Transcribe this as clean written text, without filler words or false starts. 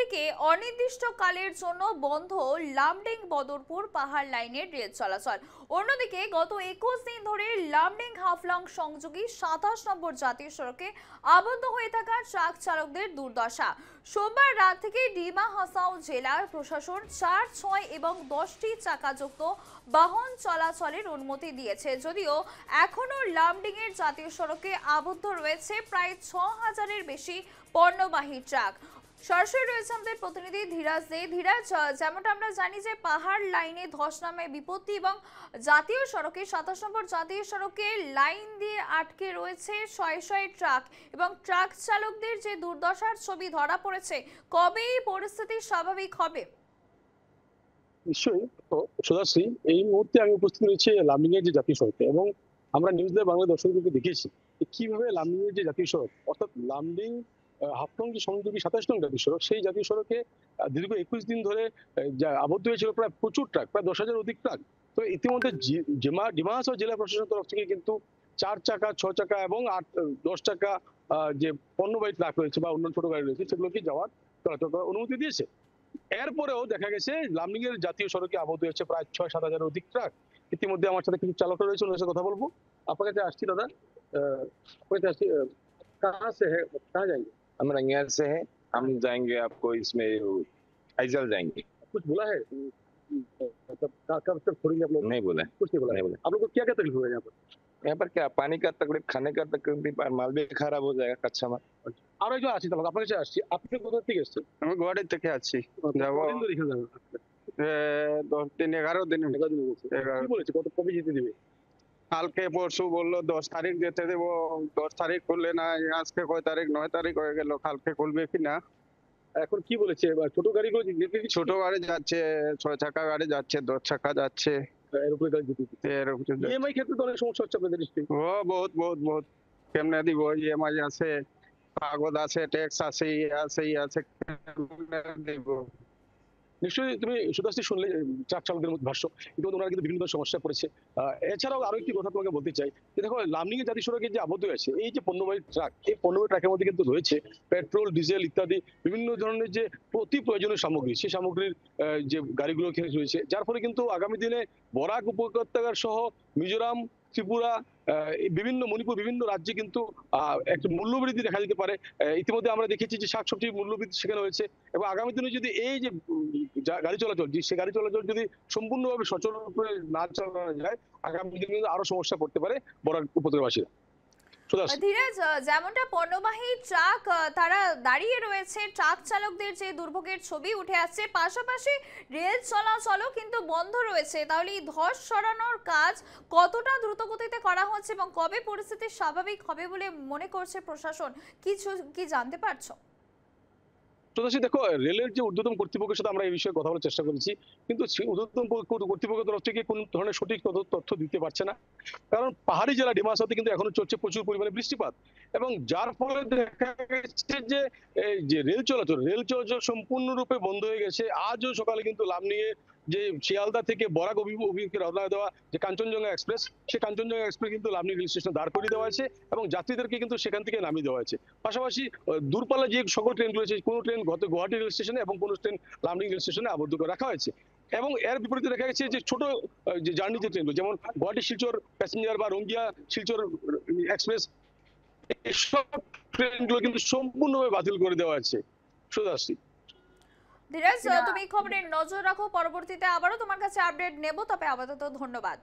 অন্যদিকে অনির্দিষ্টকালের জন্য বন্ধ লামডিং বদরপুর পাহাড় লাইনের রেল চলাচল। অন্যদিকে গত 21 দিন ধরে লামডিং হাফলং সংযোগী 27 নম্বর জাতীয় সড়কে আবদ্ধ হয়ে থাকা ট্রাক চালকদের দুর্দশা। সোমবার রাত থেকে ডিমা হাসাও জেলার প্রশাসন 4, 6 এবং 10টি চাকাযুক্ত বাহন চলাচলের অনুমতি দিয়েছে, যদিও এখনো লামডিং এর জাতীয় সড়কে আবদ্ধ রয়েছে প্রায় 6000-এর বেশি পণ্যবাহী ট্রাক। সরাসরি রয়েছে আমাদের প্রতিনিধি ধীরাজ দে। ধীরাজ, যেমনটা আমরা জানি যে পাহাড় লাইনে ধস নামে বিপত্তি এবং জাতীয় সড়কে 27 নম্বর জাতীয় সড়কে লাইন দিয়ে আটকে রয়েছে শয়ে শয়ে ট্রাক এবং ট্রাক চালকদের যে দুর্দশার ছবি ধরা পড়েছে, কবে এই পরিস্থিতি স্বাভাবিক হবে? নিশ্চয়ই। তো সোজাশ্রী, এই মুহূর্তে আমি উপস্থিত রয়েছি লামডিং এর যে জাতীয় সড়কে, এবং আমরা নিউজ দিয়ে বাংলা দর্শকদেরকে দেখিয়েছি যে কিভাবে লামডিং এর যে জাতীয় সড়ক, অর্থাৎ লামডিং হাফলং যে সংযোগী 27 নং জাতীয় সড়ক, সেই জাতীয় সড়কে দীর্ঘ 21 দিন ধরে যা আবদ্ধ হয়েছিল প্রায় প্রচুর ট্রাক, প্রায় 10,000 অধিক ট্রাক। তো ইতিমধ্যে ডিমা হাসাও জেলা প্রশাসনের তরফ থেকে কিন্তু 4 চাকা, 6 চাকা এবং 10 চাকা যে পণ্যবাহী ট্রাক রয়েছে বা অন্য ছোট গাড়ি রয়েছে, সেগুলোকে যাওয়ার চলাচল করার অনুমতি দিয়েছে। এরপরেও দেখা গেছে লামডিং এর জাতীয় সড়কে আবদ্ধ হয়েছে প্রায় 6-7 হাজারের অধিক ট্রাক। ইতিমধ্যে আমার সাথে কিছু চালকরা রয়েছে, ওনার সাথে কথা বলবো। আপনার কাছে আসছি দাদা, আপনার কাছে আসছি, कहाँ से है, कहाँ जाएंगे? हम रंगियार से हैं। हम जाएंगे आपको इसमें आइजल जाएंगे। कुछ बोला है मतलब कब तक छोड़ेंगे आप लोग? नहीं बोला है, कुछ नहीं बोला है। नहीं बोला। आप लोग को क्या क्या तकलीफ होगा यहाँ पर? यहाँ पर क्या पानी का तकलीफ, खाने का तकलीफ, माल भी खराब हो जाएगा कच्चा माल। আমরা একজন আছি, তাহলে আপনার কাছে আসছি। আপনি কোথা থেকে এসেছেন? আমি গুয়াহাটি থেকে আছি। যাবো কতদিন ধরে এখানে যাবেন? 10 দিন 11 দিন। 11 দিন হয়েছে। 11 কি বলেছে, কত কবে যেতে দিবে? কালকে পরশু বললো 10 তারিখ যেতে দেবো। 10 তারিখ করলে না, আজকে কয় তারিখ, 9 তারিখ হয়ে গেল, কালকে খুলবে কিনা। এখন কি বলেছে? এবার ছোট গাড়িগুলো যেতে দিচ্ছে? ছোট গাড়ি যাচ্ছে, 6 চাকা গাড়ি যাচ্ছে, 10 চাকা যাচ্ছে, এর উপরে গাড়ি যেতে দিচ্ছে। এরকম যাচ্ছে। ইএমআই ক্ষেত্রে তো অনেক সমস্যা হচ্ছে আপনাদের ডিস্ট্রিক্ট। ও বহুত বহুত বহুত কেমনে দিব, ইএমআই আছে, কাগজ আছে, ট্যাক্স আছে, ইয়ে আছে, ইয়ে আছে, কেমনে দিব। নিশ্চয়ই তুমি সুদাশ্রী শুনলে ট্রাক চালকদের মধ্যে ভাষ্য, কিন্তু ওনারা কিন্তু বিভিন্ন সমস্যা পড়েছে। এছাড়াও আরো একটি কথা তোমাকে বলতে চাই যে দেখো, লামডিং এর জাতীয় সড়কে যে আবদ্ধ হয়েছে এই যে পণ্যবাহী ট্রাক, এই পণ্যবাহী ট্রাকের মধ্যে কিন্তু রয়েছে পেট্রোল, ডিজেল ইত্যাদি বিভিন্ন ধরনের যে অতি প্রয়োজনীয় সামগ্রী, সেই সামগ্রীর যে গাড়িগুলো রয়েছে, যার ফলে কিন্তু আগামী দিনে বরাক উপত্যকা সহ মিজোরাম, ত্রিপুরা, বিভিন্ন মণিপুর, বিভিন্ন রাজ্যে কিন্তু একটা মূল্যবৃদ্ধি দেখা যেতে পারে। ইতিমধ্যে আমরা দেখেছি যে শাকসবজির মূল্যবৃদ্ধি সেখানে হয়েছে, এবং আগামী দিনে যদি এই যে গাড়ি চলাচল, সে গাড়ি চলাচল যদি সম্পূর্ণভাবে সচল রূপে না চালানো যায়, আগামী দিনে কিন্তু আরো সমস্যা পড়তে পারে বরাক উপত্যকাবাসীরা। ধীরাজ, যেমনটা পণ্যবাহী ট্রাক তারা দাঁড়িয়ে রয়েছে, ট্রাক চালকদের যে দুর্ভোগের ছবি উঠে আসছে, পাশাপাশি রেল চলাচলও কিন্তু বন্ধ রয়েছে, তাহলে এই ধস সরানোর কাজ কতটা দ্রুত গতিতে করা হচ্ছে এবং কবে পরিস্থিতি স্বাভাবিক হবে বলে মনে করছে প্রশাসন, কিছু কি জানতে পারছো? সোজাসুজি দেখো, রেলের যে ঊর্ধ্বতন কর্তৃপক্ষের সাথে আমরা এই বিষয়ে কথা বলার চেষ্টা করেছি, কিন্তু সেই ঊর্ধ্বতন কর্তৃপক্ষের তরফ থেকে কোন ধরনের সঠিক তথ্য দিতে পারছে না। কারণ পাহাড়ি জেলা ডিমা হাসাওতে কিন্তু এখনো চলছে প্রচুর পরিমাণে বৃষ্টিপাত, এবং যার ফলে দেখা গেছে যে এই যে রেল চলাচল সম্পূর্ণরূপে বন্ধ হয়ে গেছে। আজও সকালে কিন্তু লামডিং এ যে শিয়ালদা থেকে বরাক অভিমুখে রওনা দেওয়া যে কাঞ্চনজঙ্ঘা এক্সপ্রেস, সেই কাঞ্চনজঙ্ঘা এক্সপ্রেস কিন্তু লামডিং রেল স্টেশনে দাঁড় করিয়ে দেওয়া হয়েছে এবং যাত্রীদেরকে কিন্তু সেখান থেকে নামিয়ে দেওয়া হয়েছে। পাশাপাশি দূরপাল্লা যে সকল ট্রেন রয়েছে, কোনো ট্রেন গুয়াহাটি রেল স্টেশনে এবং কোনো ট্রেন লামডিং রেল স্টেশনে আবদ্ধ করে রাখা হয়েছে। এবং এর বিপরীতে দেখা গেছে যে ছোট যে জার্নি যে ট্রেনগুলো, যেমন গুয়াহাটি শিলচর প্যাসেঞ্জার বা রঙ্গিয়া শিলচর এক্সপ্রেস, এসব ট্রেনগুলো কিন্তু সম্পূর্ণভাবে বাতিল করে দেওয়া হয়েছে। সোজাশ্রী। ধীরাজ, তুমি খবরের নজর রাখো, পরবর্তীতে আবারও তোমার কাছে আপডেট নেব, তবে আপাতত ধন্যবাদ।